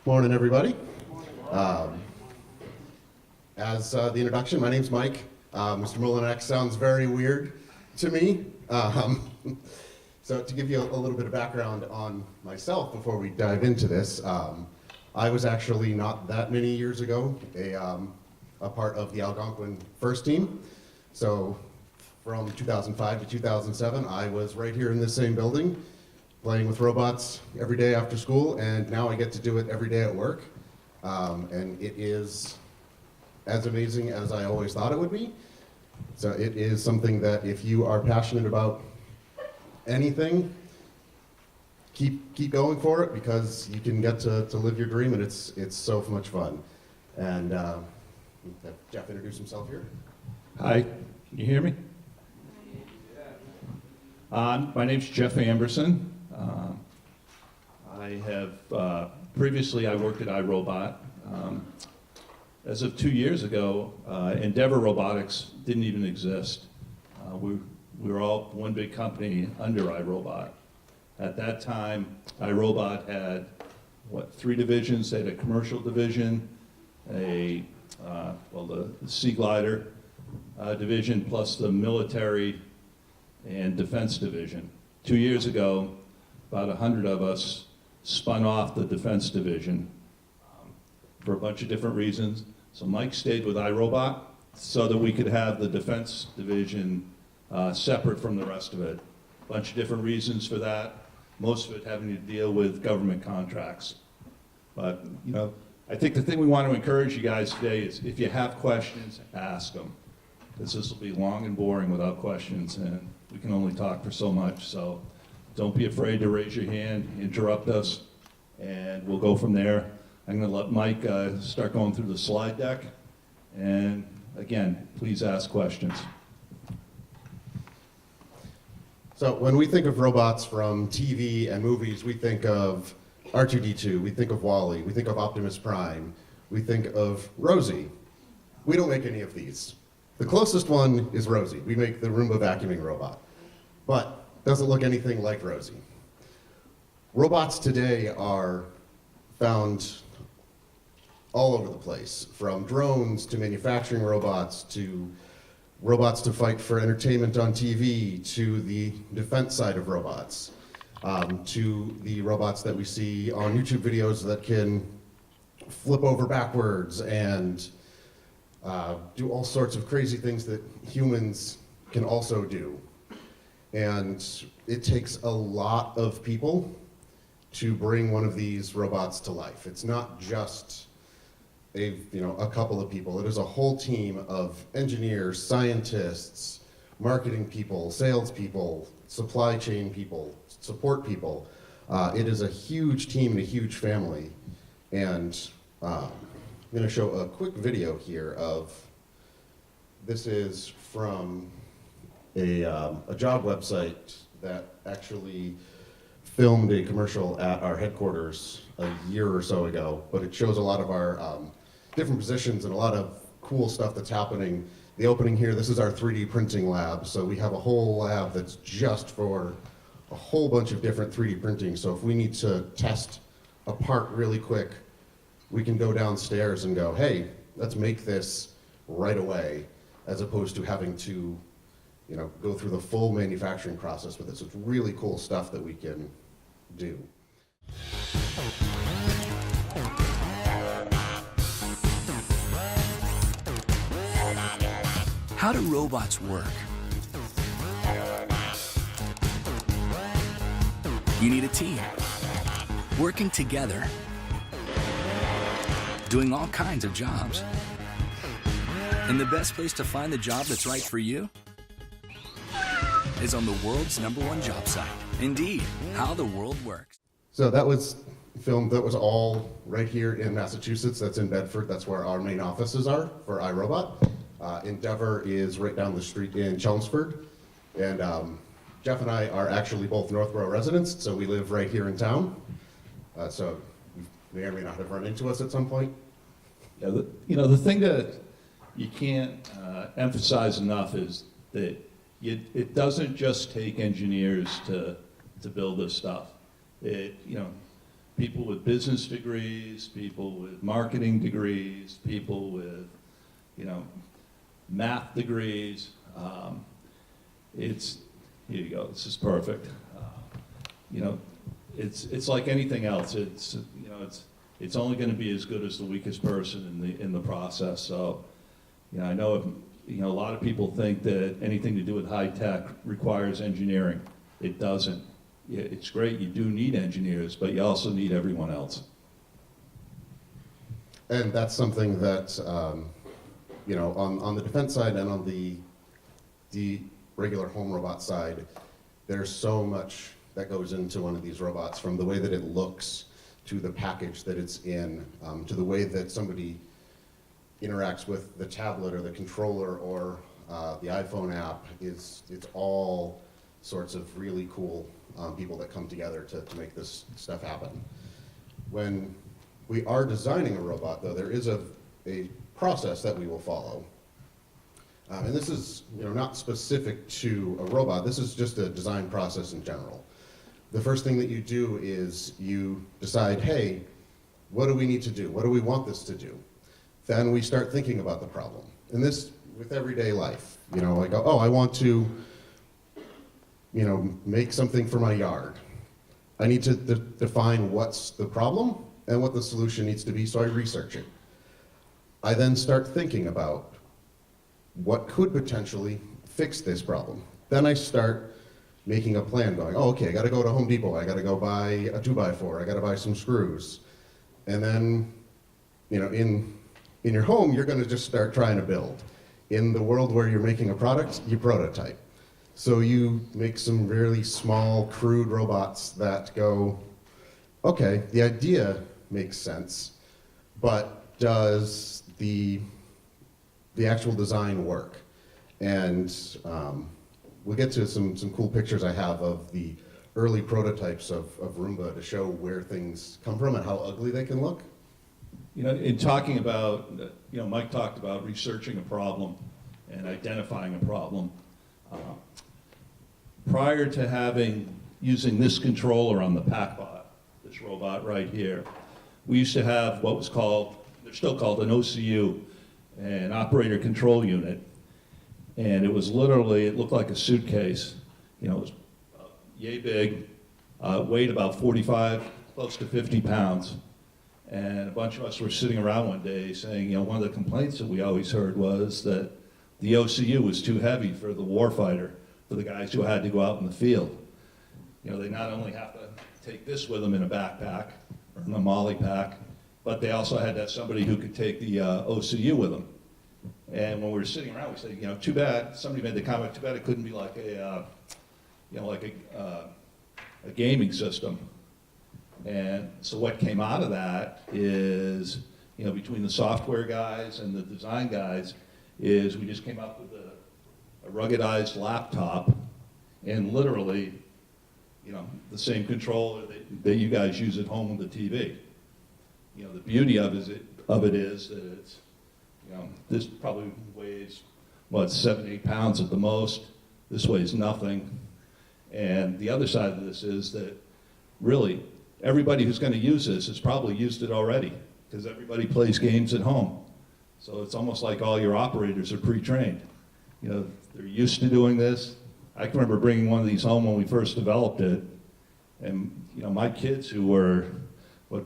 Morning, everybody. As the introduction, my name's Mike. Mr. Mullinax sounds very weird to me. So to give you a little bit of background on myself before we dive into this, I was actually not that many years ago a part of the Algonquin first team. So from 2005 to 2007, I was right here in this same building, playing with robots every day after school, and now I get to do it every day at work. And it is as amazing as I always thought it would be. So it is something that if you are passionate about anything, keep going for it, because you can get to live your dream, and it's so much fun. And have Jeff introduce himself here. Hi, can you hear me? My name's Jeff Amberson. I have previously I worked at iRobot. As of 2 years ago, Endeavor Robotics didn't even exist. We were all one big company under iRobot. At that time, iRobot had, three divisions. They had a commercial division, the Sea Glider division, plus the military and defense division. 2 years ago, about 100 of us spun off the defense division for a bunch of different reasons. So Mike stayed with iRobot so that we could have the defense division separate from the rest of it. A bunch of different reasons for that, most of it having to deal with government contracts. But, I think the thing we want to encourage you guys today is if you have questions, ask them. Because this will be long and boring without questions, and we can only talk for so much. So don't be afraid to raise your hand, interrupt us, and we'll go from there. I'm going to let Mike start going through the slide deck. And again, please ask questions. So when we think of robots from TV and movies, we think of R2-D2, we think of WALL-E, we think of Optimus Prime, we think of Rosie. We don't make any of these. The closest one is Rosie. We make the Roomba vacuuming robot, but doesn't look anything like Rosie. Robots today are found all over the place, from drones to manufacturing robots to robots to fight for entertainment on TV, to the defense side of robots, to the robots that we see on YouTube videos that can flip over backwards and do all sorts of crazy things that humans can also do. And it takes a lot of people to bring one of these robots to life. It's not just a couple of people. It is a whole team of engineers, scientists, marketing people, salespeople, supply chain people, support people. It is a huge team and a huge family. And I'm going to show a quick video here of, this is from a job website that actually filmed a commercial at our headquarters a year or so ago, but it shows a lot of our different positions and a lot of cool stuff that's happening. The opening here, this is our 3D printing lab, so we have a whole lab that's just for a whole bunch of different 3D printing. So if we need to test a part really quick, we can go downstairs and go, hey, let's make this right away, as opposed to having to go through the full manufacturing process with it. So it's really cool stuff that we can do. How do robots work? You need a team, working together, doing all kinds of jobs. And the best place to find the job that's right for you is on the world's #1 job site. Indeed, how the world works. So that was filmed, that was all right here in Massachusetts. That's in Bedford. That's where our main offices are for iRobot. Endeavor is right down the street in Chelmsford. And Jeff and I are actually both Northborough residents, so we live right here in town. So you may or may not have run into us at some point. Yeah, the thing that you can't emphasize enough is that it doesn't just take engineers to build this stuff. people with business degrees, people with marketing degrees, people with, math degrees. Here you go, this is perfect. It's like anything else. It's only going to be as good as the weakest person in the process. So, I know a lot of people think that anything to do with high tech requires engineering. It doesn't. It's great, you do need engineers, but you also need everyone else. And that's something that, on the defense side and on the regular home robot side, there's so much that goes into one of these robots, from the way that it looks, to the package that it's in, to the way that somebody interacts with the tablet or the controller or the iPhone app. It's all sorts of really cool people that come together to make this stuff happen. When we are designing a robot, though, there is a process that we will follow. And this is not specific to a robot. This is just a design process in general. The first thing that you do is you decide, hey, what do we need to do? What do we want this to do? Then we start thinking about the problem. And this, with everyday life, I go, oh, I want to make something for my yard. I need to define what's the problem and what the solution needs to be, so I research it. I then start thinking about what could potentially fix this problem. Then I start making a plan, going, oh, okay, I gotta go to Home Depot, I gotta go buy a 2x4, I gotta buy some screws. And then, in your home, you're gonna just start trying to build. In the world where you're making a product, you prototype. So you make some really small, crude robots that go, okay, the idea makes sense, but does the actual design work? And we'll get to some cool pictures I have of the early prototypes of Roomba to show where things come from and how ugly they can look. In talking about, Mike talked about researching a problem and identifying a problem. Prior to using this controller on the PackBot, this robot right here, we used to have what was called, they're still called an OCU, an operator control unit. And it was literally, it looked like a suitcase. It was yay big, weighed about 45, close to 50 pounds. And a bunch of us were sitting around one day saying, one of the complaints that we always heard was that the OCU was too heavy for the warfighter, for the guys who had to go out in the field. They not only have to take this with them in a backpack or in a molly pack, but they also had to have somebody who could take the OCU with them. And when we were sitting around, we said, too bad, somebody made the comment, too bad it couldn't be like a gaming system. And so what came out of that is, between the software guys and the design guys, is we just came up with a ruggedized laptop and literally, the same controller that you guys use at home with the TV. The beauty of it is that it's, this probably weighs, 7, 8 pounds at the most. This weighs nothing. And the other side of this is that really everybody who's going to use this has probably used it already, because everybody plays games at home. So it's almost like all your operators are pre-trained. They're used to doing this. I can remember bringing one of these home when we first developed it. And my kids, who were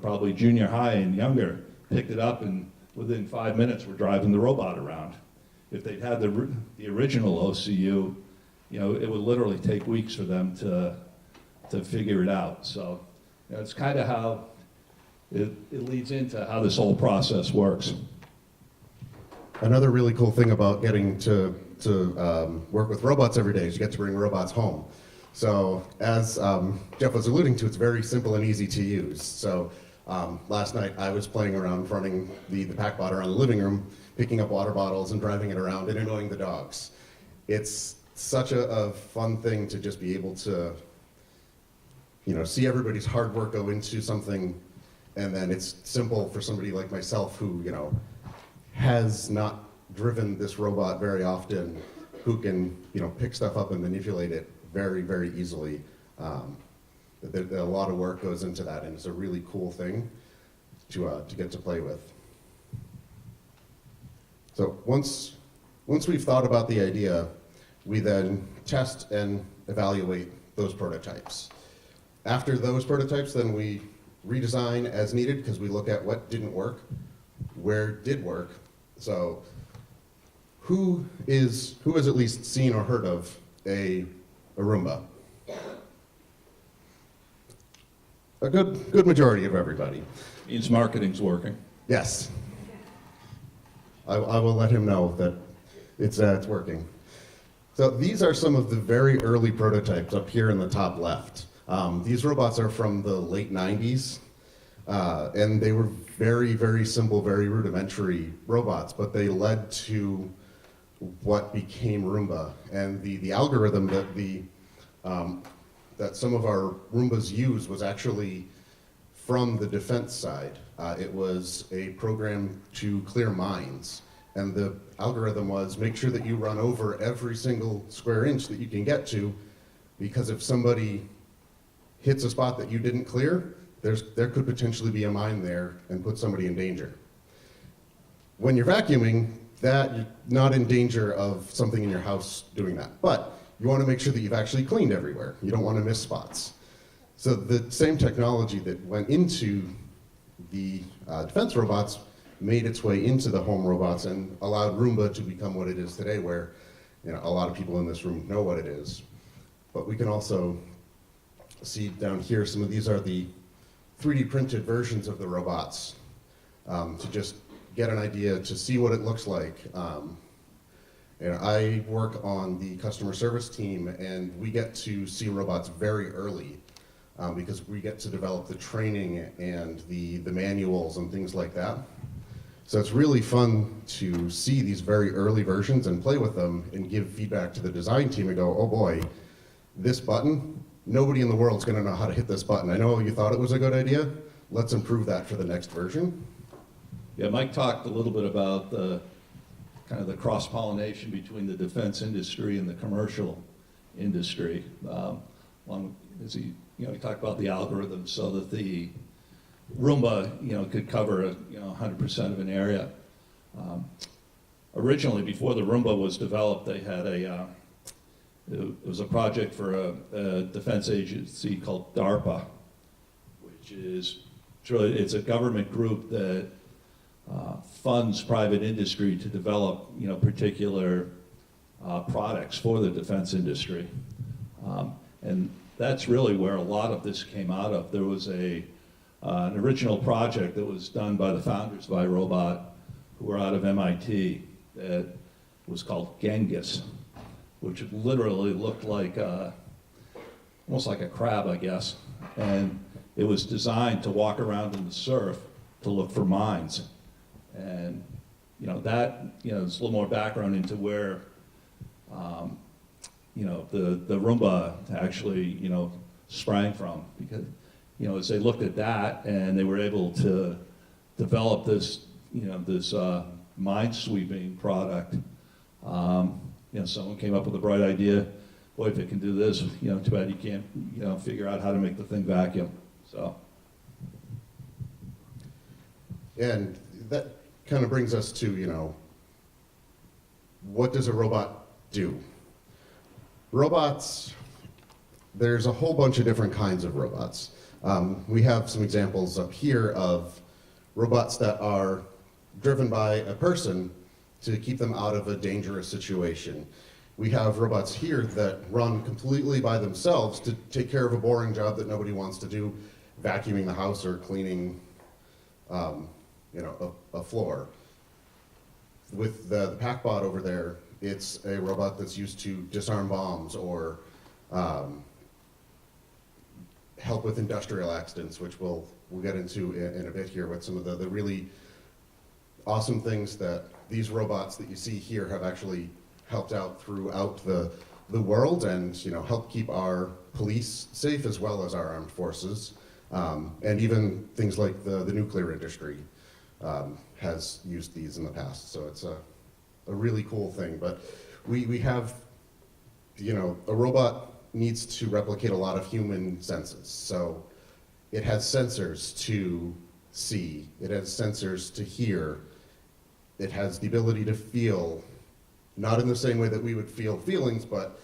probably junior high and younger, picked it up, and within 5 minutes we're driving the robot around. If they'd had the original OCU, it would literally take weeks for them to figure it out. So it's kind of how it leads into how this whole process works. Another really cool thing about getting to work with robots every day is you get to bring robots home. So as Jeff was alluding to, it's very simple and easy to use. So last night I was playing around, running the PackBot around the living room, picking up water bottles and driving it around and annoying the dogs. It's such a fun thing to just be able to see everybody's hard work go into something, and then it's simple for somebody like myself who has not driven this robot very often, who can pick stuff up and manipulate it very, very easily. that a lot of work goes into that, and it's a really cool thing to get to play with. So once we've thought about the idea, we then test and evaluate those prototypes. After those prototypes, then we redesign as needed, because we look at what didn't work, where did work. So who has at least seen or heard of a Roomba? A good majority of everybody. Means marketing's working. Yes. I will let him know that it's working. So these are some of the very early prototypes up here in the top left. These robots are from the late 90s, and they were very, very simple, very rudimentary robots, but they led to what became Roomba. And the algorithm that some of our Roombas use was actually from the defense side. It was a program to clear mines. And the algorithm was, make sure that you run over every single square inch that you can get to, because if somebody hits a spot that you didn't clear, there could potentially be a mine there and put somebody in danger. When you're vacuuming, you're not in danger of something in your house doing that. But you want to make sure that you've actually cleaned everywhere. You don't want to miss spots. So the same technology that went into the defense robots made its way into the home robots and allowed Roomba to become what it is today, where a lot of people in this room know what it is. But we can also see down here, some of these are the 3D printed versions of the robots, to just get an idea, to see what it looks like. I work on the customer service team, and we get to see robots very early, because we get to develop the training and the manuals and things like that. So it's really fun to see these very early versions and play with them and give feedback to the design team and go, oh boy, this button, nobody in the world's going to know how to hit this button. I know you thought it was a good idea. Let's improve that for the next version. Yeah, Mike talked a little bit about the kind of the cross-pollination between the defense industry and the commercial industry. He talked about the algorithms so that the Roomba, could cover 100% of an area. Originally, before the Roomba was developed, they had it was a project for a defense agency called DARPA, which is it's a government group that funds private industry to develop particular products for the defense industry, and that's really where a lot of this came out of. There was an original project that was done by the founders of iRobot, who were out of MIT, that was called Genghis, which literally looked like almost like a crab, I guess. And it was designed to walk around in the surf to look for mines. And there's a little more background into where the Roomba actually sprang from, because as they looked at that and they were able to develop this this mine sweeping product. Someone came up with a bright idea. Boy, if it can do this, too bad you can't, figure out how to make the thing vacuum. So. And that kind of brings us to, what does a robot do? Robots, there's a whole bunch of different kinds of robots. We have some examples up here of robots that are driven by a person to keep them out of a dangerous situation. We have robots here that run completely by themselves to take care of a boring job that nobody wants to do, vacuuming the house or cleaning a floor. With the PackBot over there, it's a robot that's used to disarm bombs or help with industrial accidents, which we'll get into in a bit here with some of the really awesome things that these robots that you see here have actually helped out throughout the world, and help keep our police safe as well as our armed forces, and even things like the nuclear industry has used these in the past. So it's a really cool thing. But we have a robot needs to replicate a lot of human senses. So it has sensors to see, it has sensors to hear, it has the ability to feel, not in the same way that we would feel feelings, but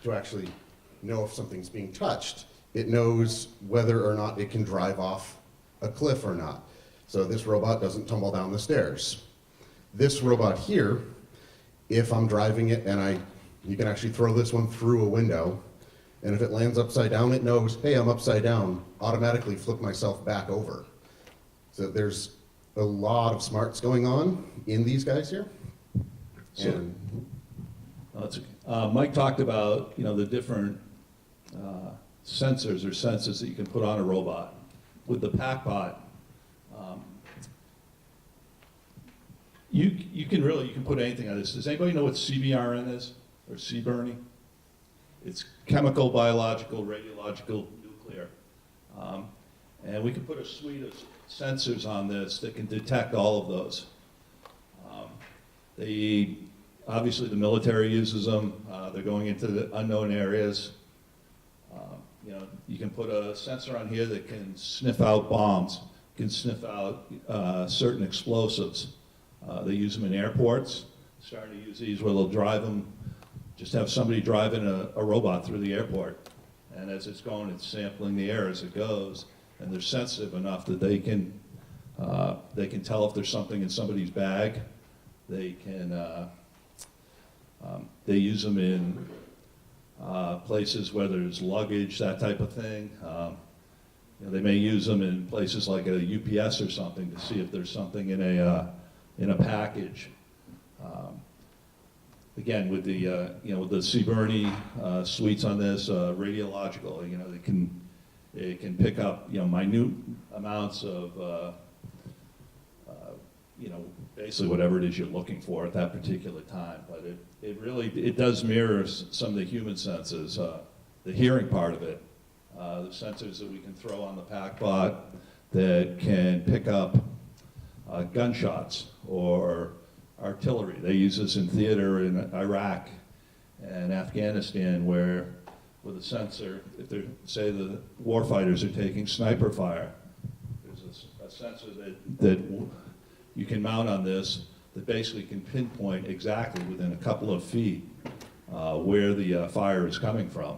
to actually know if something's being touched. It knows whether or not it can drive off a cliff or not. So this robot doesn't tumble down the stairs. This robot here, if I'm driving it and you can actually throw this one through a window, and if it lands upside down, it knows, hey, I'm upside down, automatically flip myself back over. So there's a lot of smarts going on in these guys here. So, Mike talked about, the different sensors or senses that you can put on a robot. With the PackBot, you can put anything on this. Does anybody know what CBRN is, or CBRNE? It's chemical, biological, radiological, nuclear. And we can put a suite of sensors on this that can detect all of those. Obviously the military uses them. They're going into the unknown areas. You can put a sensor on here that can sniff out bombs, can sniff out certain explosives. They use them in airports. Starting to use these where they'll drive them, just have somebody driving a robot through the airport. And as it's going, it's sampling the air as it goes. And they're sensitive enough that they can tell if there's something in somebody's bag. They use them in places where there's luggage, that type of thing. They may use them in places like a UPS or something to see if there's something in a package. Again, with the with the CBRNE suites on this, radiological, it can pick up minute amounts of basically whatever it is you're looking for at that particular time. But it does mirror some of the human senses, the hearing part of it, the sensors that we can throw on the PackBot that can pick up gunshots or artillery. They use this in theater in Iraq and Afghanistan where with a sensor, if they're, say the warfighters are taking sniper fire, there's a sensor that you can mount on this that basically can pinpoint exactly within a couple of feet where the fire is coming from.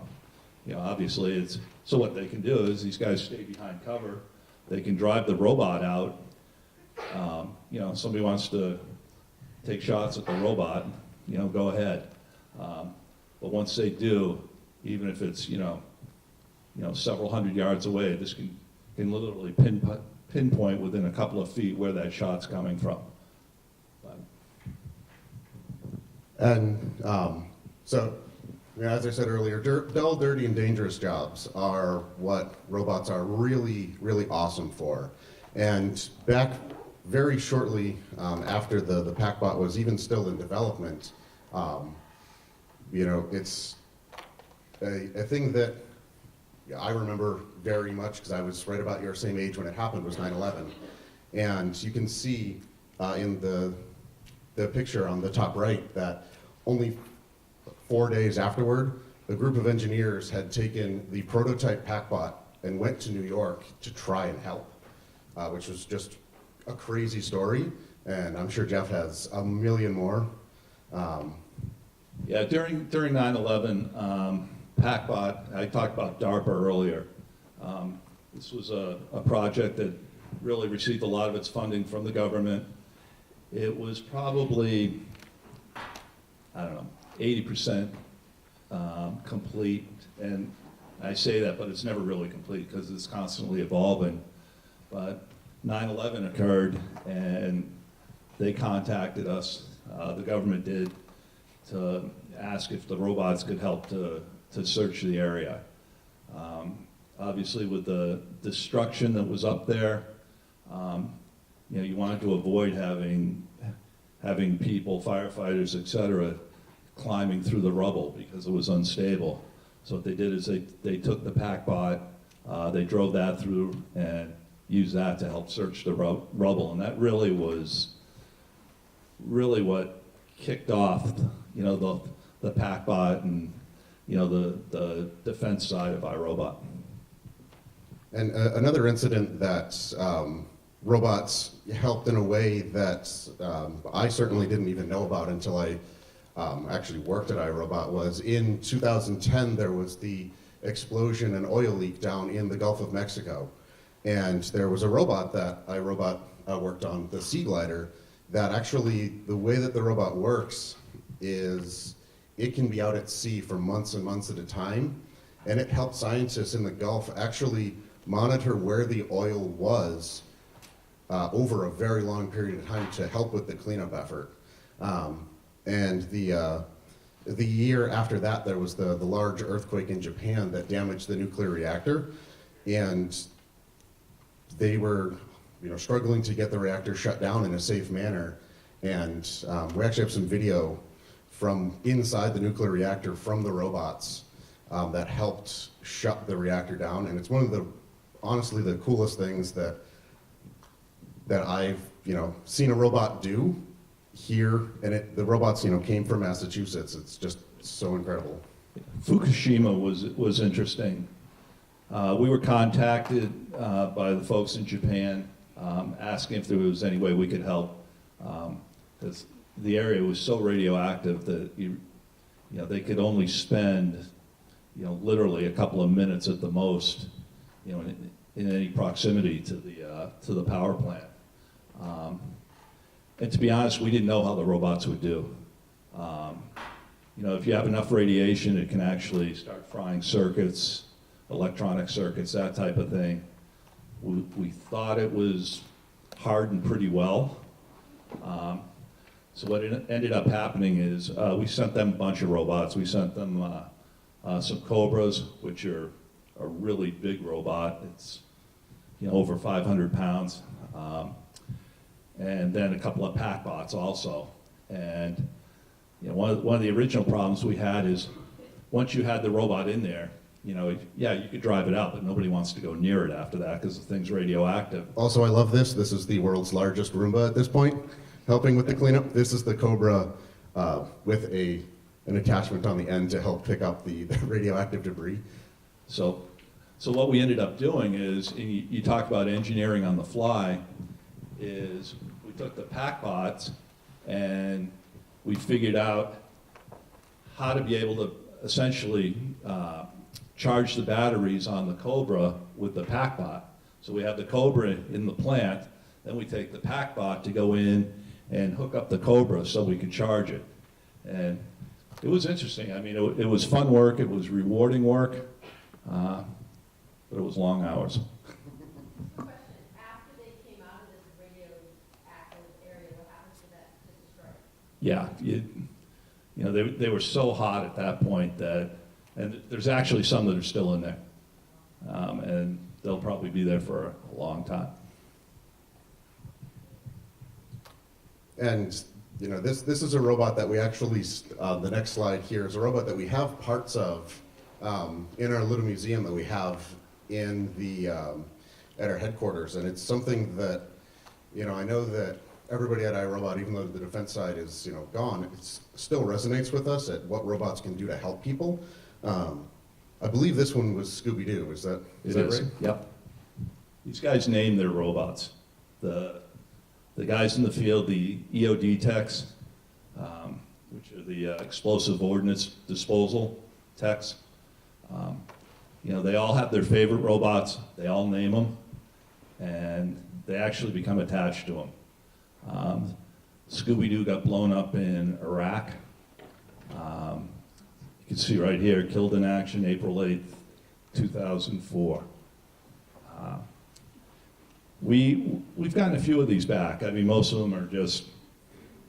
Obviously so what they can do is these guys stay behind cover. They can drive the robot out. Somebody wants to take shots at the robot, go ahead. But once they do, even if it's several hundred yards away, this can literally pinpoint within a couple of feet where that shot's coming from. And so, as I said earlier, dull, dirty, and dangerous jobs are what robots are really, really awesome for. And back very shortly after the PackBot was even still in development, it's a thing that I remember very much because I was right about your same age when it happened, was 9/11. And you can see in the picture on the top right that only 4 days afterward, a group of engineers had taken the prototype PackBot and went to New York to try and help, which was just a crazy story. And I'm sure Jeff has a million more. Yeah, during 9/11, PackBot, I talked about DARPA earlier. This was a project that really received a lot of its funding from the government. It was probably, 80% complete. And I say that, but it's never really complete because it's constantly evolving. But 9/11 occurred and they contacted us, the government did, to ask if the robots could help to search the area. Obviously with the destruction that was up there, you wanted to avoid having people, firefighters, et cetera, climbing through the rubble because it was unstable. So what they did is they took the PackBot, they drove that through and used that to help search the rubble. And that really was what kicked off, the PackBot and the defense side of iRobot. And another incident that robots helped in a way that I certainly didn't even know about until I actually worked at iRobot was in 2010 there was the explosion and oil leak down in the Gulf of Mexico. And there was a robot that iRobot worked on, the Sea Glider, that actually, the way that the robot works is it can be out at sea for months and months at a time, and it helps scientists in the Gulf actually monitor where the oil was over a very long period of time to help with the cleanup effort. And the year after that, there was the large earthquake in Japan that damaged the nuclear reactor, and they were struggling to get the reactor shut down in a safe manner. And we actually have some video from inside the nuclear reactor from the robots that helped shut the reactor down. And it's one of the, honestly, the coolest things that I've seen a robot do here. And the robots came from Massachusetts. It's just so incredible. Fukushima was interesting. We were contacted by the folks in Japan asking if there was any way we could help, because the area was so radioactive that they could only spend literally a couple of minutes at the most in any proximity to the power plant. And to be honest, we didn't know how the robots would do. If you have enough radiation, it can actually start frying circuits, electronic circuits, that type of thing. We thought it was hardened pretty well. So what ended up happening is we sent them a bunch of robots. We sent them some Kobras, which are a really big robot. It's over 500 pounds. And then a couple of PackBots also. And one of the original problems we had is once you had the robot in there, yeah, you could drive it out, but nobody wants to go near it after that because the thing's radioactive. Also, I love this. This is the world's largest Roomba at this point, helping with the cleanup. This is the Kobra with an attachment on the end to help pick up the radioactive debris. So what we ended up doing is, and you talk about engineering on the fly, is we took the PackBots and we figured out how to be able to essentially charge the batteries on the Kobra with the PackBot. So we have the Kobra in the plant, then we take the PackBot to go in and hook up the Kobra so we could charge it. And it was interesting. I mean, it was fun work, it was rewarding work, but it was long hours. Question, after they came out of this radioactive area, what happens to that to destroy it? Yeah, they were so hot at that point that, and there's actually some that are still in there. And they'll probably be there for a long time. And this is a robot that we actually, the next slide here is a robot that we have parts of in our little museum that we have in the at our headquarters. And it's something that, I know that everybody at iRobot, even though the defense side is gone, it still resonates with us at what robots can do to help people. I believe this one was Scooby-Doo. Is that right? Yep. These guys name their robots. The guys in the field, the EOD techs, which are the explosive ordnance disposal techs. They all have their favorite robots. They all name them, and they actually become attached to them. Scooby-Doo got blown up in Iraq. You can see right here, killed in action April 8th, 2004. We've gotten a few of these back. I mean, most of them are just,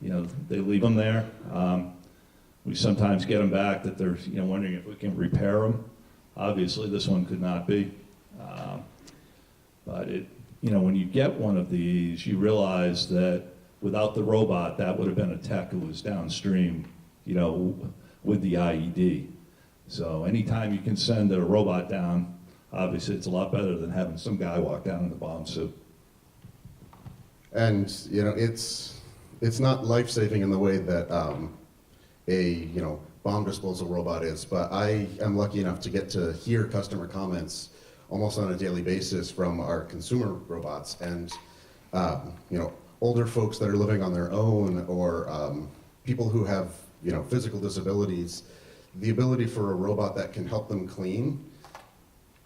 they leave them there. We sometimes get them back that they're, wondering if we can repair them. Obviously, this one could not be. But when you get one of these, you realize that without the robot, that would have been a tech who was downstream, with the IED. So anytime you can send a robot down, obviously it's a lot better than having some guy walk down in a bomb suit. And it's not life-saving in the way that a bomb disposal robot is, but I am lucky enough to get to hear customer comments almost on a daily basis from our consumer robots, and older folks that are living on their own, or people who have physical disabilities. The ability for a robot that can help them clean.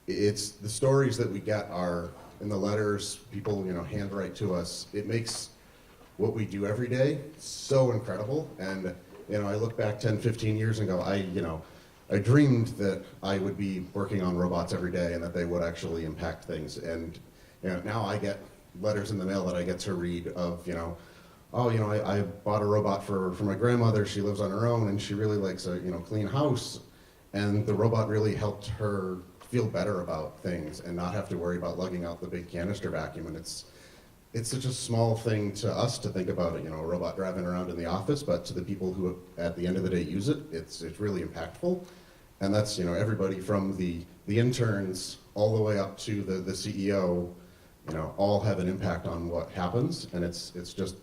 It's the stories that we get are in the letters people handwrite to us. It makes what we do every day so incredible. And I look back 10, 15 years ago, I dreamed that I would be working on robots every day and that they would actually impact things. And now I get letters in the mail that I get to read of I bought a robot for my grandmother. She lives on her own and she really likes a clean house, and the robot really helped her feel better about things and not have to worry about lugging out the big canister vacuum. And it's such a small thing to us to think about it, a robot driving around in the office, but to the people who at the end of the day use it, it's really impactful. And that's everybody from the interns all the way up to the CEO, all have an impact on what happens, and it's just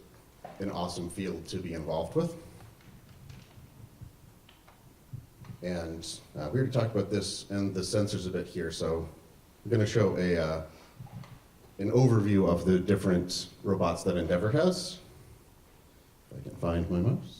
an awesome field to be involved with. And we already talked about this and the sensors a bit here, so I'm going to show an overview of the different robots that Endeavor has. If I can find my mouse.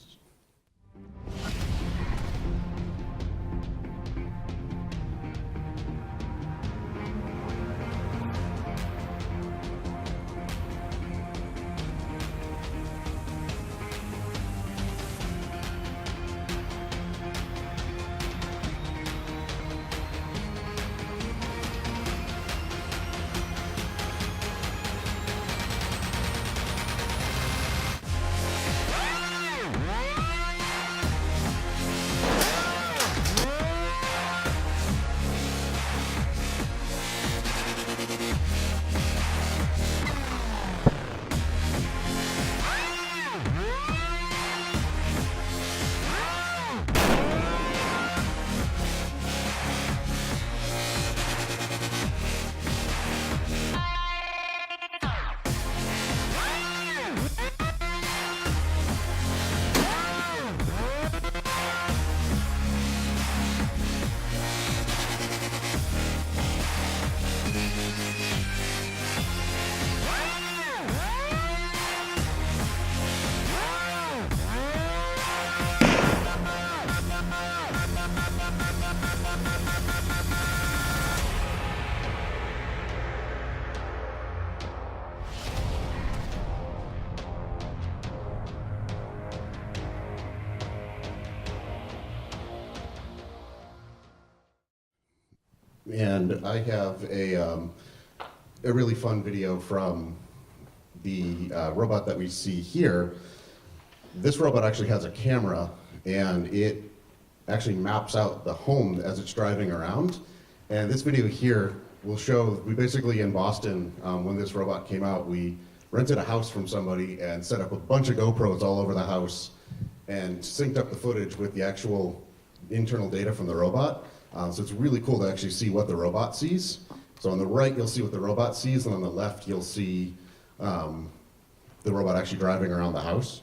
And I have a really fun video from the robot that we see here. This robot actually has a camera, and it actually maps out the home as it's driving around. And this video here will show, we basically in Boston, when this robot came out, we rented a house from somebody and set up a bunch of GoPros all over the house and synced up the footage with the actual internal data from the robot. So it's really cool to actually see what the robot sees. So on the right, you'll see what the robot sees, and on the left, you'll see the robot actually driving around the house.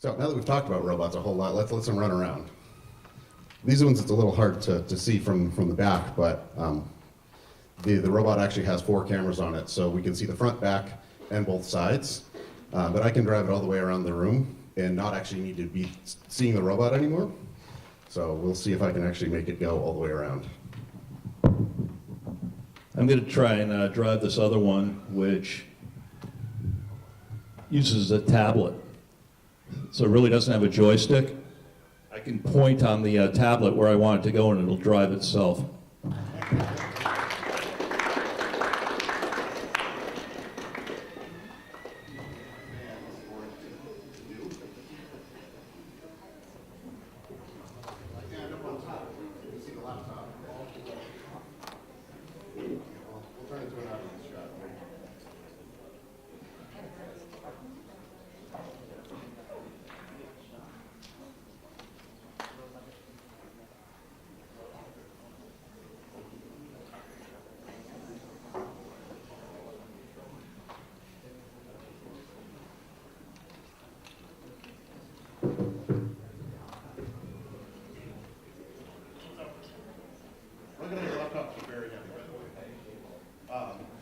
So now that we've talked about robots a whole lot, let's let them run around. These ones, it's a little hard to see from the back, but the robot actually has 4 cameras on it, so we can see the front, back, and both sides. But I can drive it all the way around the room and not actually need to be seeing the robot anymore. So we'll see if I can actually make it go all the way around. I'm going to try and drive this other one, which uses a tablet. So it really doesn't have a joystick. I can point on the tablet where I want it to go and it'll drive itself.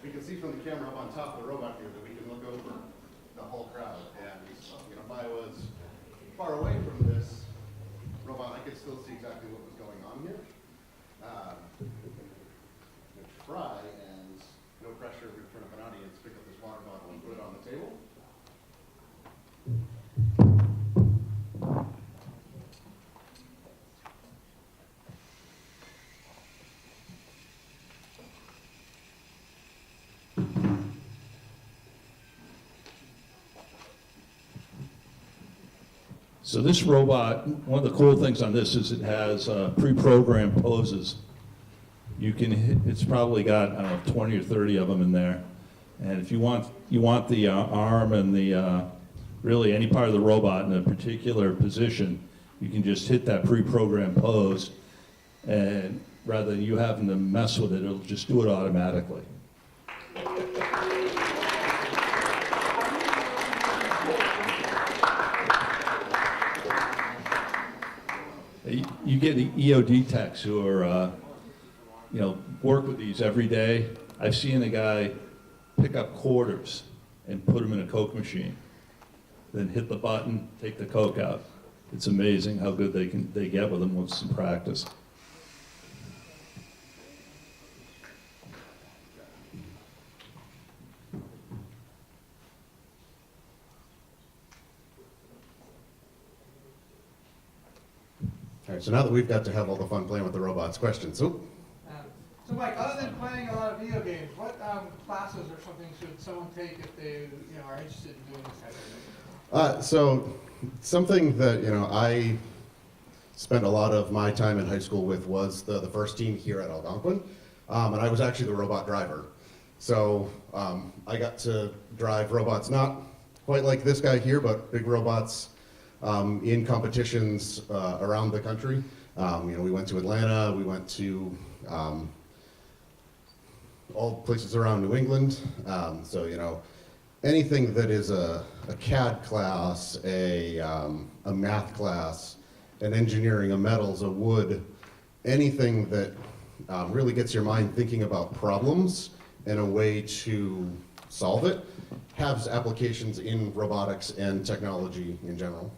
We can see from the camera up on top of the robot here that we can look over the whole crowd. And if I was far away from this robot, I could still see exactly what was going on here. I'm going to try, and no pressure in front of an audience, pick up this water bottle and put it on the table. So this robot, one of the cool things on this is it has pre-programmed poses. You can hit, it's probably got, I don't know, 20 or 30 of them in there. And if you want the arm and the, really any part of the robot in a particular position, you can just hit that pre-programmed pose, and rather than you having to mess with it, it'll just do it automatically. You get EOD techs who are, work with these every day. I've seen a guy pick up quarters and put them in a Coke machine, then hit the button, take the Coke out. It's amazing how good they get with them with some practice. All right, so now that we've got to have all the fun playing with the robots, questions? So Mike, other than playing a lot of video games, what classes or something should someone take if they are interested in doing this kind of thing? So something that I spent a lot of my time in high school with was the first team here at Algonquin, and I was actually the robot driver. So I got to drive robots, not quite like this guy here, but big robots in competitions around the country. We went to Atlanta, we went to all places around New England. So anything that is a CAD class, a math class, an engineering, a metals, a wood, anything that really gets your mind thinking about problems and a way to solve it, has applications in robotics and technology in general.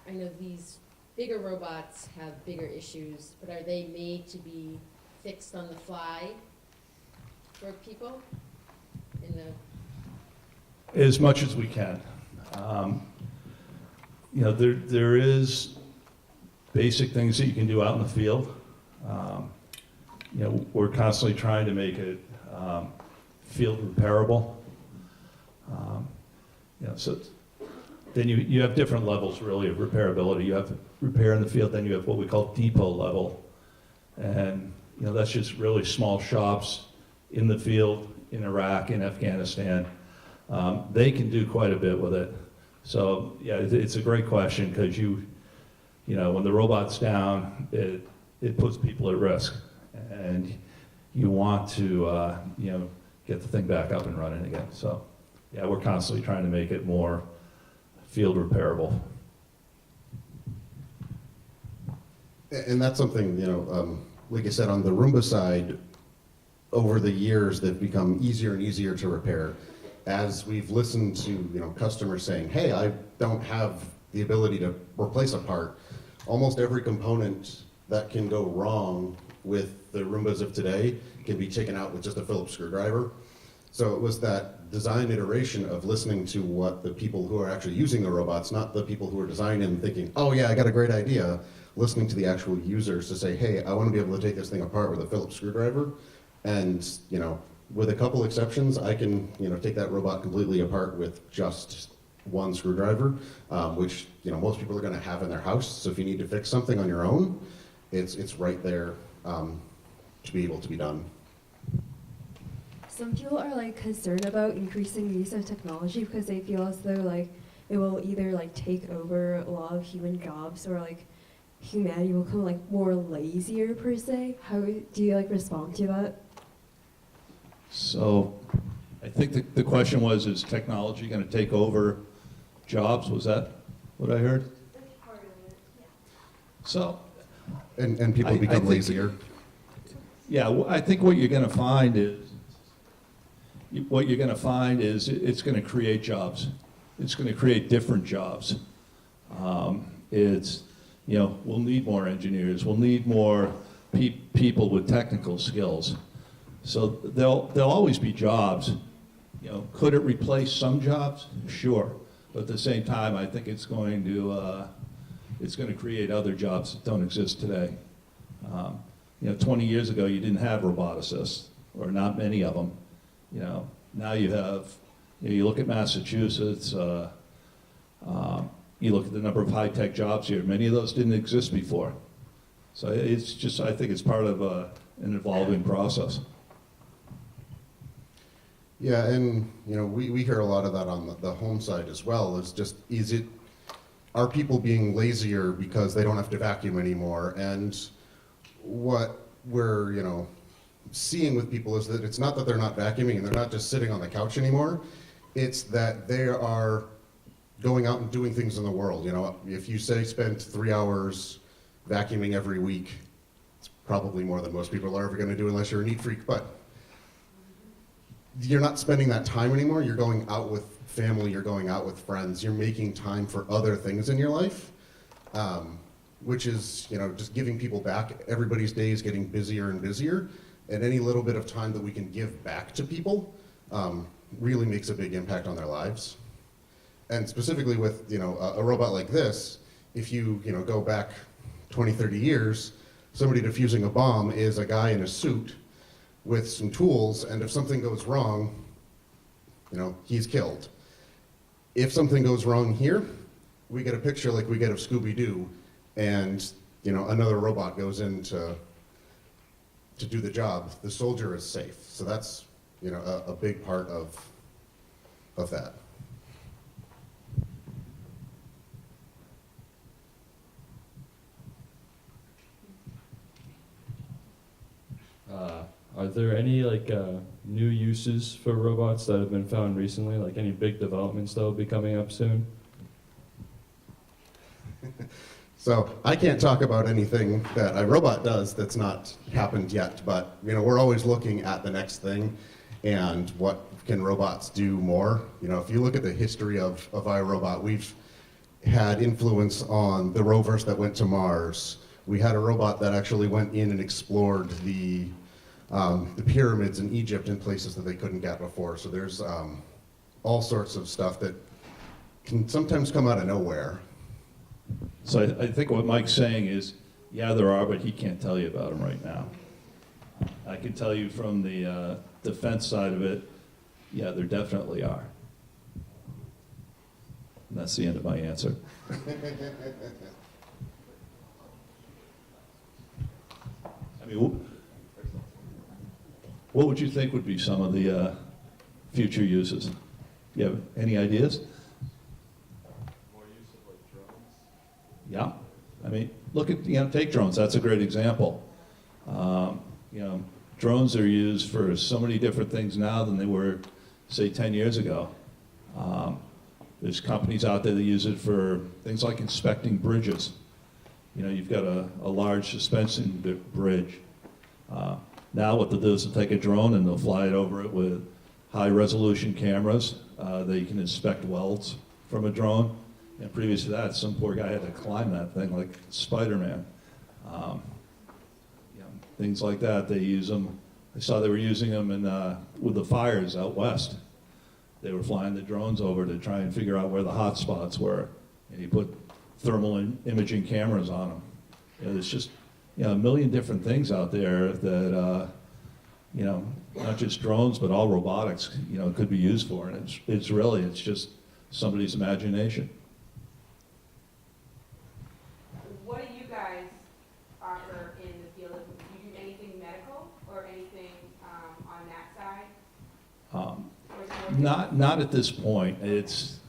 I know these bigger robots have bigger issues, but are they made to be fixed on the fly for people? As much as we can. There is basic things that you can do out in the field. We're constantly trying to make it field repairable. So then you have different levels really of repairability. You have repair in the field, then you have what we call depot level. And that's just really small shops in the field, in Iraq, in Afghanistan. They can do quite a bit with it. So yeah, it's a great question because when the robot's down, it puts people at risk. And you want to get the thing back up and running again. So yeah, we're constantly trying to make it more field repairable. And that's something, like I said, on the Roomba side, over the years, they've become easier and easier to repair. As we've listened to, customers saying, hey, I don't have the ability to replace a part, almost every component that can go wrong with the Roombas of today can be taken out with just a Phillips screwdriver. So it was that design iteration of listening to what the people who are actually using the robots, not the people who are designing and thinking, oh yeah, I got a great idea, listening to the actual users to say, hey, I want to be able to take this thing apart with a Phillips screwdriver. And, with a couple exceptions, I can, take that robot completely apart with just one screwdriver, which, most people are going to have in their house. So if you need to fix something on your own, it's right there to be able to be done. Some people are like concerned about increasing the use of technology because they feel as though like it will either like take over a lot of human jobs or like humanity will become like more lazier per se. How do you like respond to that? So I think the question was, is technology going to take over jobs? Was that what I heard? That's part of it, yeah. So, And people I become think- lazier. yeah, I think what you're going to find is, it's going to create jobs. It's going to create different jobs. We'll need more engineers. We'll need more people with technical skills. So there'll always be jobs. Could it replace some jobs? Sure. But at the same time, I think it's going to create other jobs that don't exist today. 20 years ago, you didn't have roboticists, or not many of them. Now you have, you look at Massachusetts, you look at the number of high-tech jobs here, many of those didn't exist before. So it's just, I think it's part of an evolving process. Yeah, and we hear a lot of that on the home side as well. Are people being lazier because they don't have to vacuum anymore? And what we're seeing with people is that it's not that they're not vacuuming and they're not just sitting on the couch anymore. It's that they are going out and doing things in the world. If you say spend 3 hours vacuuming every week, it's probably more than most people are ever going to do unless you're a neat freak. But you're not spending that time anymore. You're going out with family, you're going out with friends, you're making time for other things in your life, which is, just giving people back. Everybody's day is getting busier and busier, and any little bit of time that we can give back to people really makes a big impact on their lives. And specifically with, a robot like this, if you, go back 20, 30 years, somebody defusing a bomb is a guy in a suit with some tools, and if something goes wrong, he's killed. If something goes wrong here, we get a picture like we get of Scooby-Doo, and another robot goes in to do the job. The soldier is safe. So that's a big part of that. Are there any new uses for robots that have been found recently? Like any big developments that will be coming up soon? So I can't talk about anything that iRobot does that's not happened yet, but we're always looking at the next thing and what can robots do more. If you look at the history of iRobot, we've had influence on the rovers that went to Mars. We had a robot that actually went in and explored the pyramids in Egypt in places that they couldn't get before. So there's all sorts of stuff that can sometimes come out of nowhere. So I think what Mike's saying is, yeah, there are, but he can't tell you about them right now. I can tell you from the defense side of it, yeah, there definitely are. And that's the end of my answer. I mean, what would you think would be some of the future uses? You have any ideas? More use of drones? Yeah, I mean, look at, take drones, that's a great example. Drones are used for so many different things now than they were, say, 10 years ago. There's companies out there that use it for things like inspecting bridges. You know, you've got a large suspension bridge. Now what they'll do is they'll take a drone and they'll fly it over it with high-resolution cameras that you can inspect welds from a drone. And previous to that, some poor guy had to climb that thing like Spider-Man. You know, things like that, they use them. I saw they were using them with the fires out west. They were flying the drones over to try and figure out where the hot spots were. And you put thermal imaging cameras on them. You know, there's just, you know, a million different things out there that, you know, not just drones, but all robotics, you know, could be used for. And it's just somebody's imagination. What do you guys offer in the field? Do you do anything medical or anything on that side? Or is it more Not at this point. It's,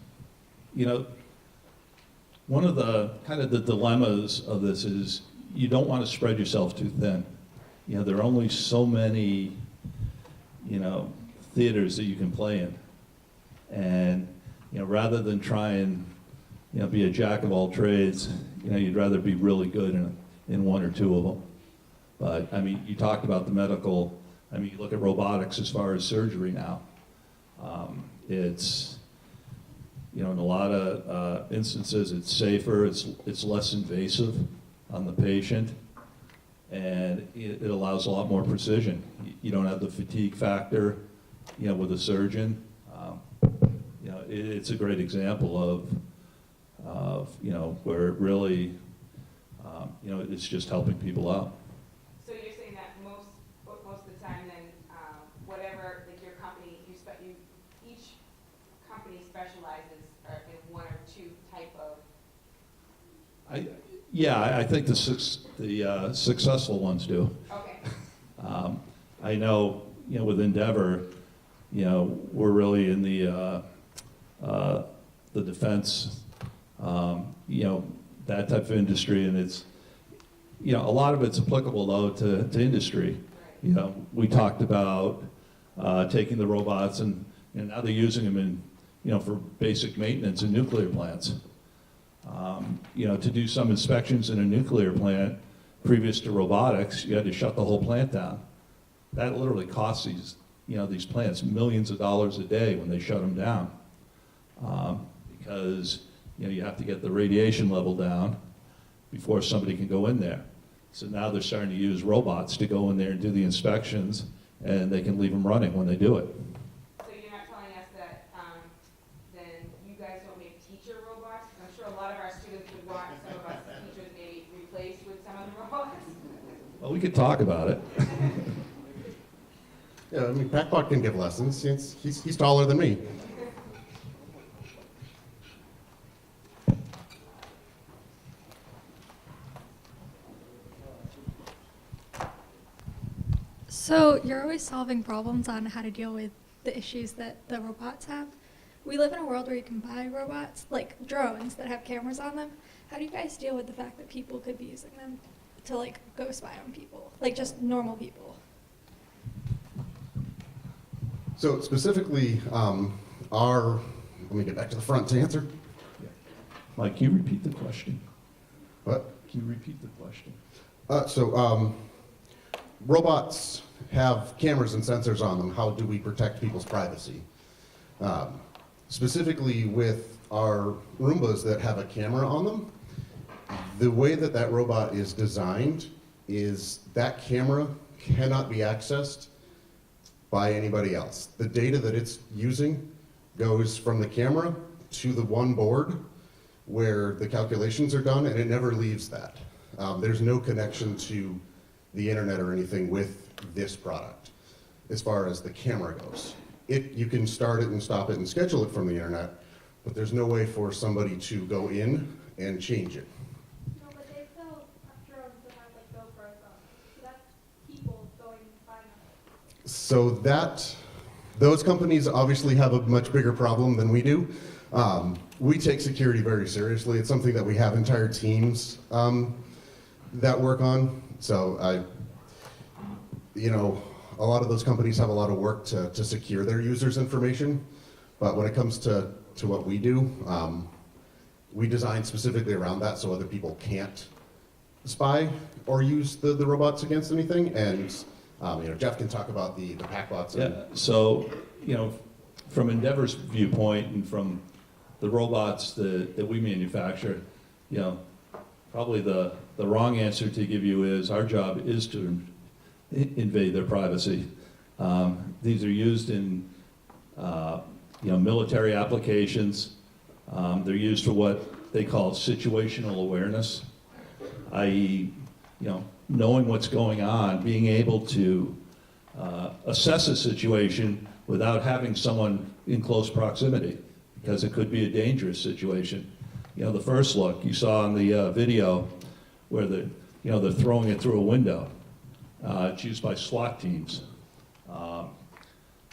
you know, one of the kind of the dilemmas of this is you don't want to spread yourself too thin. You know, there are only so many, you know, theaters that you can play in. And, you know, rather than try and, you know, be a jack of all trades, you know, you'd rather be really good in one or two of them. But, I mean, you talked about the medical, I mean, you look at robotics as far as surgery now. It's, you know, in a lot of instances, it's safer, it's less invasive on the patient, and it allows a lot more precision. You don't have the fatigue factor, you know, with a surgeon. You know, it's a great example of you know, where it really, you know, it's just helping people out. So you're saying that most of the time then, whatever, like your company, each company specializes in one or two type of. I think the successful ones do. Okay. I know, you know, with Endeavor, you know, we're really in the defense, you know, that type of industry, and it's, you know, a lot of it's applicable though to industry. Right. You know, we talked about taking the robots and now they're using them in, you know, for basic maintenance in nuclear plants. You know, to do some inspections in a nuclear plant, previous to robotics, you had to shut the whole plant down. That literally costs these, you know, these plants millions of dollars a day when they shut them down. Because, you know, you have to get the radiation level down before somebody can go in there. So now they're starting to use robots to go in there and do the inspections, and they can leave them running when they do it. So you're not telling us that then you guys don't make teacher robots? I'm sure a lot of our students would want some of us teachers maybe replaced with some of the robots. Well, we could talk about it. Yeah, I mean, PackBot can give lessons. He's taller than me. So you're always solving problems on how to deal with the issues that the robots have. We live in a world where you can buy robots, like drones that have cameras on them. How do you guys deal with the fact that people could be using them to like go spy on people, like just normal people? So specifically, let me get back to the front to answer. Mike, can you repeat the question? What? Can you repeat the question? Robots have cameras and sensors on them. How do we protect people's privacy? Specifically with our Roombas that have a camera on them, the way that that robot is designed is that camera cannot be accessed by anybody else. The data that it's using goes from the camera to the one board where the calculations are done, and it never leaves that. There's no connection to the internet or anything with this product as far as the camera goes. You can start it and stop it and schedule it from the internet, but there's no way for somebody to go in and change it. No, but they sell drones that have like GoPros on them, so that's people going and buying them. So those companies obviously have a much bigger problem than we do. We take security very seriously. It's something that we have entire teams that work on. So you know, a lot of those companies have a lot of work to secure their users' information. But when it comes to to what we do. We design specifically around that so other people can't spy or use the robots against anything. And Jeff can talk about the PackBots. Yeah, so, from Endeavor's viewpoint and from the robots that we manufacture, probably the wrong answer to give you is our job is to invade their privacy. These are used in military applications. They're used for what they call situational awareness, i.e., knowing what's going on, being able to assess a situation without having someone in close proximity, because it could be a dangerous situation. The first look you saw in the video where they're throwing it through a window. It's used by SWAT teams.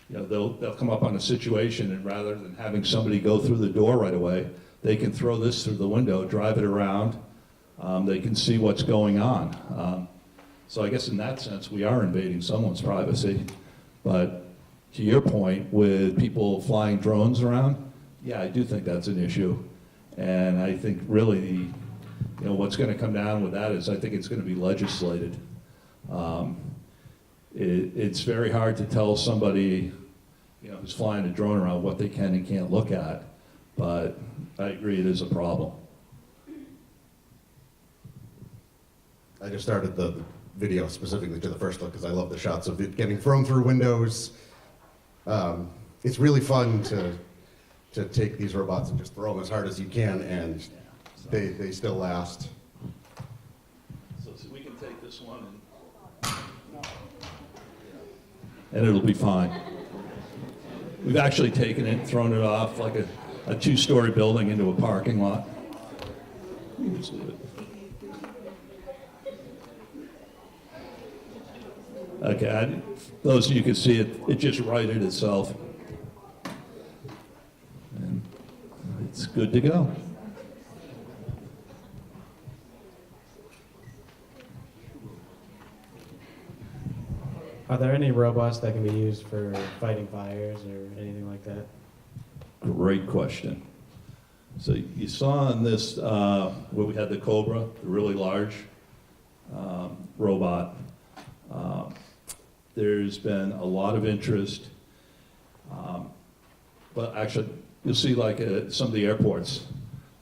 They'll come up on a situation, and rather than having somebody go through the door right away, they can throw this through the window, drive it around. They can see what's going on. So I guess in that sense, we are invading someone's privacy. But to your point, with people flying drones around, yeah, I do think that's an issue. And I think really, what's going to come down with that is I think it's going to be legislated. It's very hard to tell somebody, who's flying a drone around what they can and can't look at. But I agree, it is a problem. I just started the video specifically to the first look because I love the shots of it getting thrown through windows. It's really fun to take these robots and just throw them as hard as you can, and they still last. So we can take this one and it'll be fine. We've actually taken it and thrown it off like a two-story building into a parking lot. You can just leave it. Okay, those of you can see it just righted itself. And it's good to go. Are there any robots that can be used for fighting fires or anything like that? Great question. So you saw in this, where we had the Kobra, the really large robot. There's been a lot of interest, but actually, you'll see like some of the airports,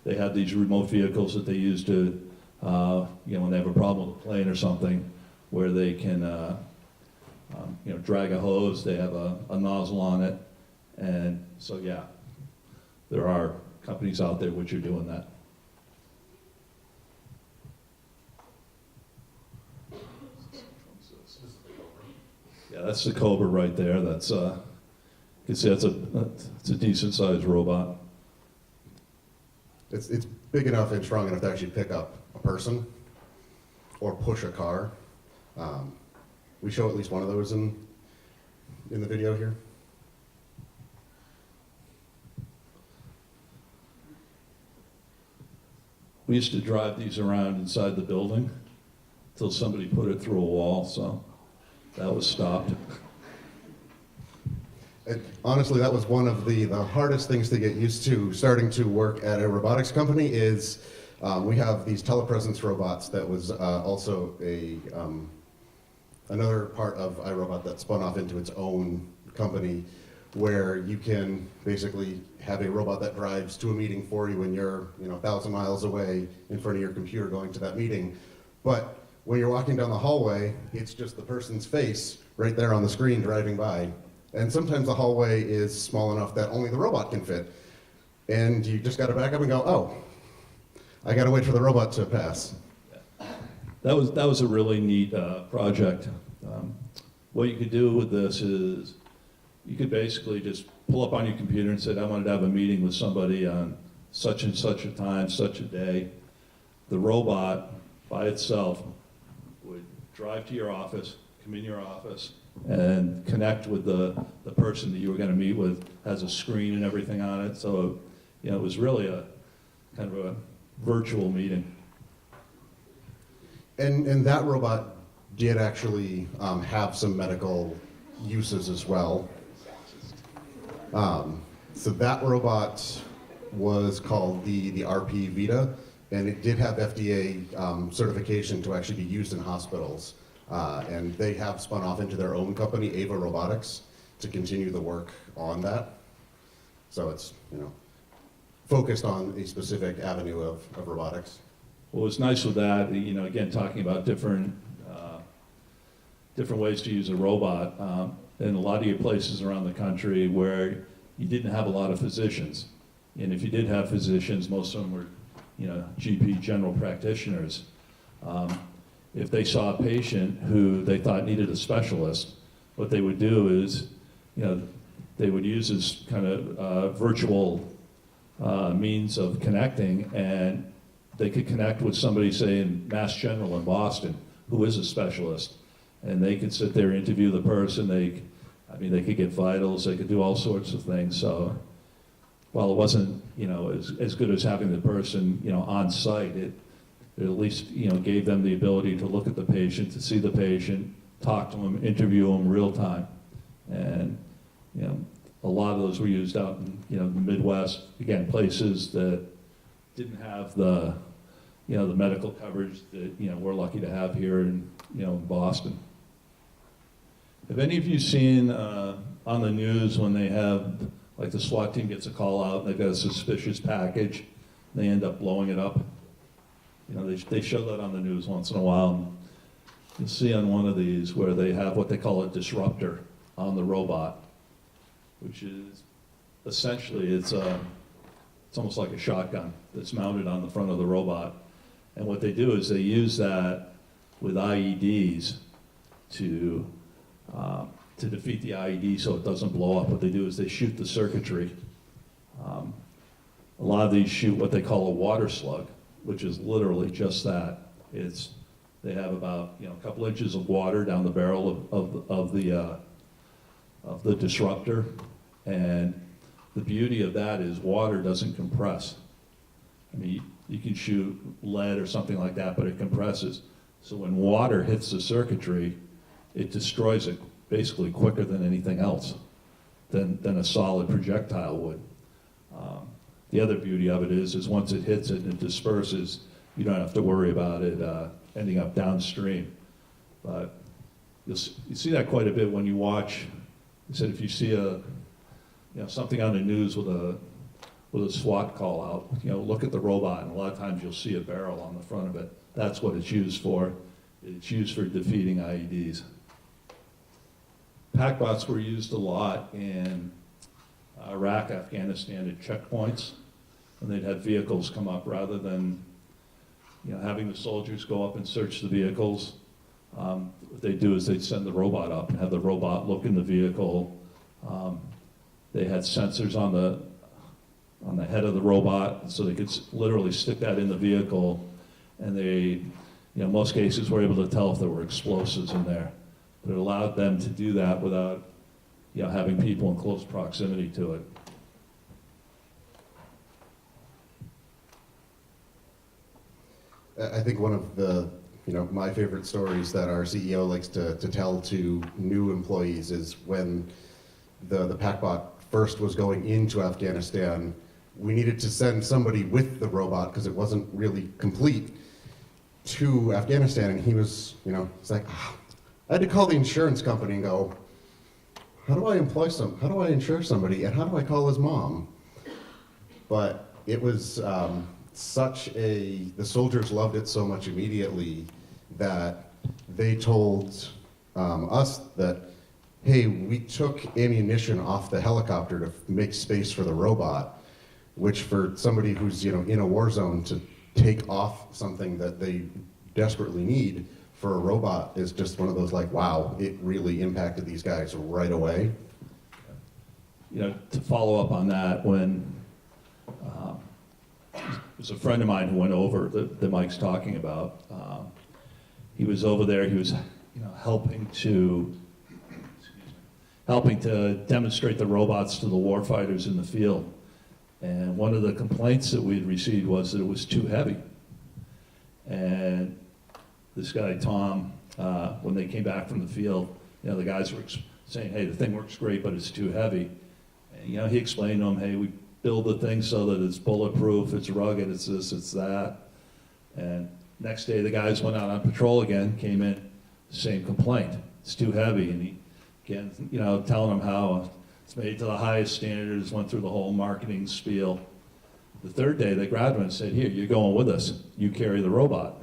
they have these remote vehicles that they use to, when they have a problem with a plane or something, where they can, drag a hose, they have a nozzle on it, and so yeah, there are companies out there which are doing that. Yeah, that's the Kobra right there. That's you can see that's a decent sized robot. It's big enough and strong enough to actually pick up a person or push a car. We show at least one of those in the video here. We used to drive these around inside the building until somebody put it through a wall, so that was stopped. And honestly, that was one of the hardest things to get used to starting to work at a robotics company is we have these telepresence robots that was also another part of iRobot that spun off into its own company where you can basically have a robot that drives to a meeting for you when you're 1,000 miles away in front of your computer going to that meeting. But when you're walking down the hallway, it's just the person's face right there on the screen driving by. And sometimes the hallway is small enough that only the robot can fit. And you just got to back up and go, oh, I got to wait for the robot to pass. That was a really neat project. What you could do with this is you could basically just pull up on your computer and say, I wanted to have a meeting with somebody on such and such a time, such a day. The robot by itself would drive to your office, come in your office, and connect with the person that you were going to meet with. Has a screen and everything on it. So, it was really a kind of a virtual meeting. And that robot did actually have some medical uses as well. So that robot was called the RP Vita, and it did have FDA certification to actually be used in hospitals. And they have spun off into their own company, Ava Robotics, to continue the work on that. So it's, focused on a specific avenue of robotics. What was nice with that, again, talking about different ways to use a robot, in a lot of your places around the country where you didn't have a lot of physicians. And if you did have physicians, most of them were, GP, general practitioners. If they saw a patient who they thought needed a specialist, what they would do is, they would use this kind of virtual means of connecting, and they could connect with somebody, say, in Mass General in Boston, who is a specialist. And they could sit there, interview the person, they could get vitals, they could do all sorts of things. So while it wasn't, as good as having the person, on site, it at least, gave them the ability to look at the patient, to see the patient, talk to them, interview them real time. And, a lot of those were used out in, the Midwest, again, places that didn't have the, the medical coverage that, we're lucky to have here in, in Boston. Have any of you seen on the news when they have, like the SWAT team gets a call out, and they've got a suspicious package, and they end up blowing it up? They show that on the news once in a while. And you'll see on one of these where they have what they call a disruptor on the robot, which is essentially, it's almost like a shotgun that's mounted on the front of the robot. And what they do is they use that with IEDs to defeat the IED so it doesn't blow up. What they do is they shoot the circuitry. A lot of these shoot what they call a water slug, which is literally just that. They have about a couple inches of water down the barrel of the disruptor, and the beauty of that is water doesn't compress. I mean, you can shoot lead or something like that, but it compresses. So when water hits the circuitry, it destroys it basically quicker than anything else, than a solid projectile would. The other beauty of it is once it hits it and it disperses, you don't have to worry about it ending up downstream. But you see that quite a bit when you watch. I said if you see something on the news with a SWAT call out, look at the robot, and a lot of times you'll see a barrel on the front of it. That's what it's used for. It's used for defeating IEDs. PackBots were used a lot in Iraq, Afghanistan at checkpoints, and they'd have vehicles come up rather than having the soldiers go up and search the vehicles. What they'd do is they'd send the robot up and have the robot look in the vehicle. They had sensors on the head of the robot, so they could literally stick that in the vehicle, and they, most cases were able to tell if there were explosives in there. But it allowed them to do that without, having people in close proximity to it. I think one of the, my favorite stories that our CEO likes to tell to new employees is when the PackBot first was going into Afghanistan, we needed to send somebody with the robot because it wasn't really complete to Afghanistan, and he was, it's like, I had to call the insurance company and go, how do I insure somebody, and how do I call his mom? But it was the soldiers loved it so much immediately that they told us that, hey, we took ammunition off the helicopter to make space for the robot, which for somebody who's in a war zone to take off something that they desperately need for a robot is just one of those like, wow, it really impacted these guys right away. To follow up on that, when it was a friend of mine who went over that Mike's talking about. He was over there. He was, helping to demonstrate the robots to the warfighters in the field. And one of the complaints that we had received was that it was too heavy. And this guy Tom, when they came back from the field, the guys were saying, "Hey, the thing works great, but it's too heavy." And he explained to them, "Hey, we build the thing so that it's bulletproof, it's rugged, it's this, it's that. And next day, the guys went out on patrol again, came in, same complaint. It's too heavy, and he, again, you know, telling them how it's made to the highest standards, went through the whole marketing spiel. The third day, they grabbed him and said, here, you're going with us. You carry the robot.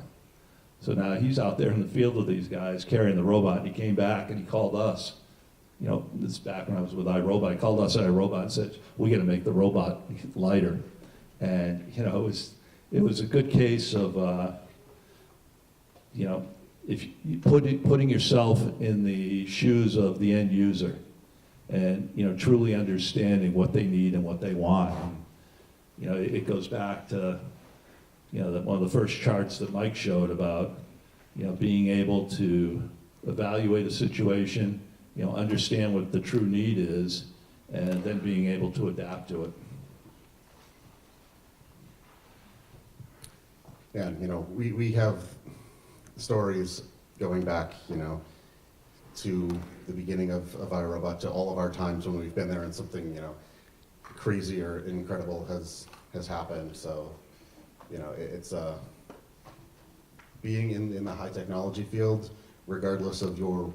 So now he's out there in the field with these guys carrying the robot, and he came back and he called us. You know, this is back when I was with iRobot. He called us at iRobot and said, we got to make the robot lighter. And, you know, it was a good case of, you know, if you putting yourself in the shoes of the end user and, you know, truly understanding what they need and what they want. You know, it goes back to, you know, one of the first charts that Mike showed about, you know, being able to evaluate a situation, you know, understand what the true need is, and then being able to adapt to it. And, you know, we have stories going back, you know, to the beginning of iRobot, to all of our times when we've been there and something, you know, crazy or incredible has happened. So, you know, it's being in the high technology field, regardless of your,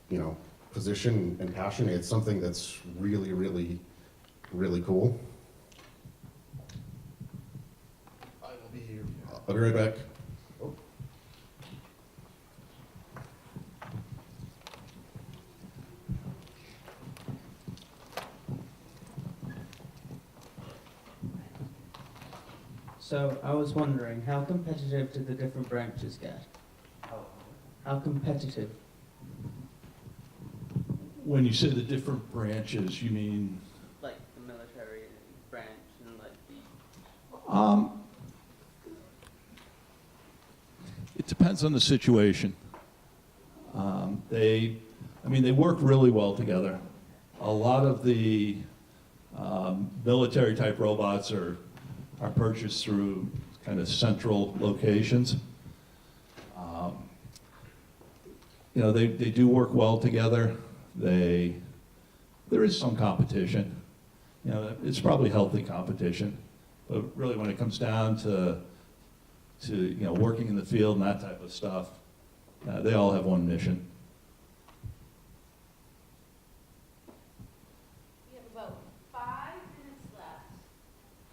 you know, position and passion, it's something that's really, really, really cool. I'll be right back. Oh. So I was wondering, how competitive did the different branches get? How competitive? When you say the different branches, you mean? Like the military branch and like the... It depends on the situation. They work really well together. A lot of the military type robots are purchased through kind of central locations. You know, they do work well together. There is some competition. You know, it's probably healthy competition. But really when it comes down to you know, working in the field and that type of stuff, they all have one mission. We have about 5 minutes left.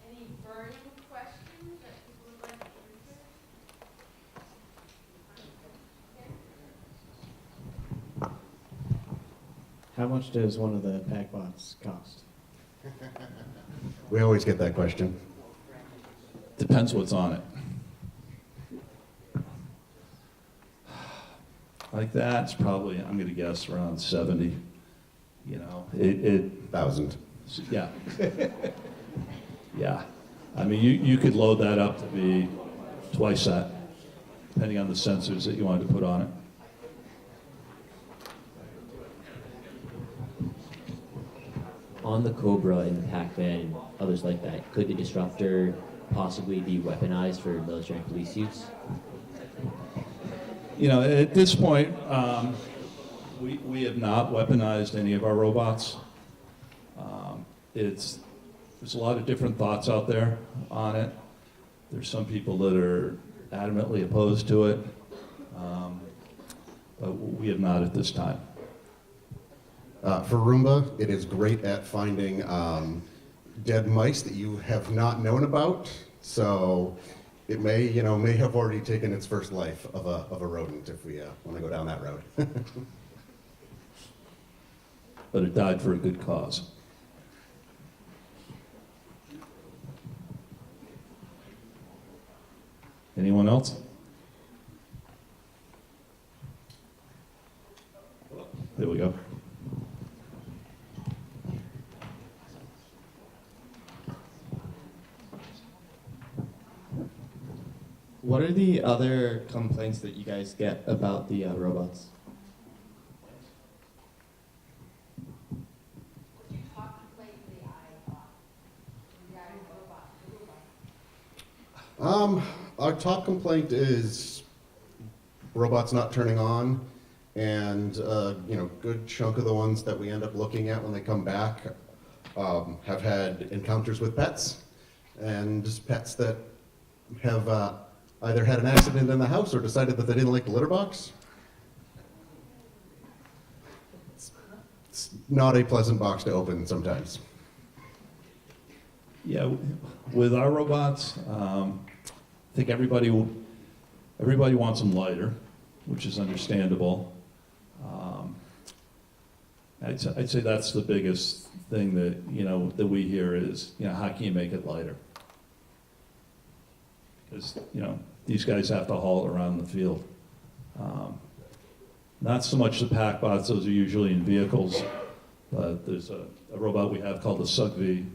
Any burning questions that people would like to answer? How much does one of the PackBots cost? We always get that question. Depends what's on it. Like that, it's probably, I'm gonna guess around 70, you know, it 1,000. yeah. Yeah, I mean, you could load that up to be twice that, depending on the sensors that you wanted to put on it. On the Kobra and Pac-Man and others like that, could the disruptor possibly be weaponized for military and police use? You know, at this point, we have not weaponized any of our robots. There's a lot of different thoughts out there on it. There's some people that are adamantly opposed to it, but we have not at this time. For Roomba, it is great at finding dead mice that you have not known about. So it may have already taken its first life of a rodent if we want to go down that road. But it died for a good cause. Anyone else? There we go. What are the other complaints that you guys get about the robots? Our top complaint is robots not turning on, and good chunk of the ones that we end up looking at when they come back have had encounters with pets, and just pets that have either had an accident in the house or decided that they didn't like the litter box. It's not a pleasant box to open sometimes. Yeah, with our robots, I think everybody wants them lighter, which is understandable. I'd say that's the biggest thing that we hear is, how can you make it lighter? Because these guys have to haul it around the field. Not so much the PackBots; those are usually in vehicles. But there's a robot we have called the SUG-V,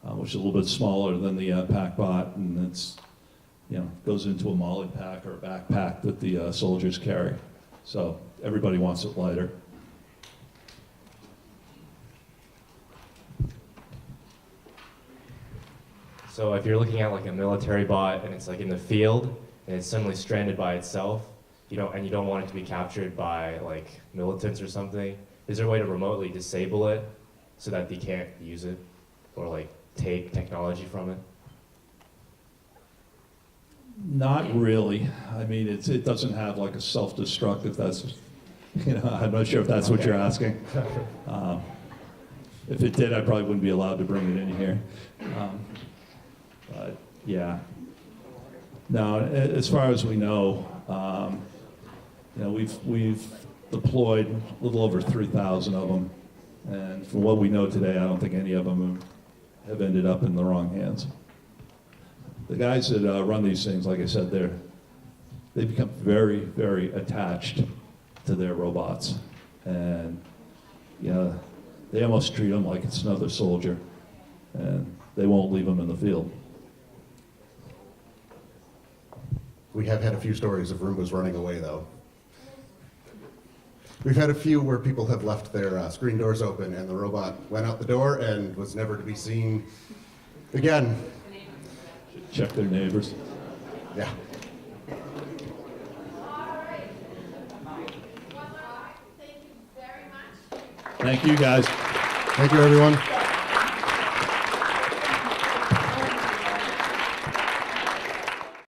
which is a little bit smaller than the PackBot, and it's goes into a molly pack or a backpack that the soldiers carry. So everybody wants it lighter. So if you're looking at like a military bot and it's like in the field and it's suddenly stranded by itself, and you don't want it to be captured by like militants or something, is there a way to remotely disable it so that they can't use it or like take technology from it? Not really. I mean, it doesn't have like a self-destruct, if that's, I'm not sure if that's what you're asking. If it did, I probably wouldn't be allowed to bring it in here. But yeah. Now, as far as we know, we've deployed a little over 3,000 of them, and from what we know today, I don't think any of them have ended up in the wrong hands. The guys that run these things, like I said, they become very, very attached to their robots, and they almost treat them like it's another soldier, and they won't leave them in the field. We have had a few stories of Roombas running away, though. We've had a few where people have left their screen doors open and the robot went out the door and was never to be seen again. Check their neighbors. Yeah. Thank you, guys. Thank you, everyone.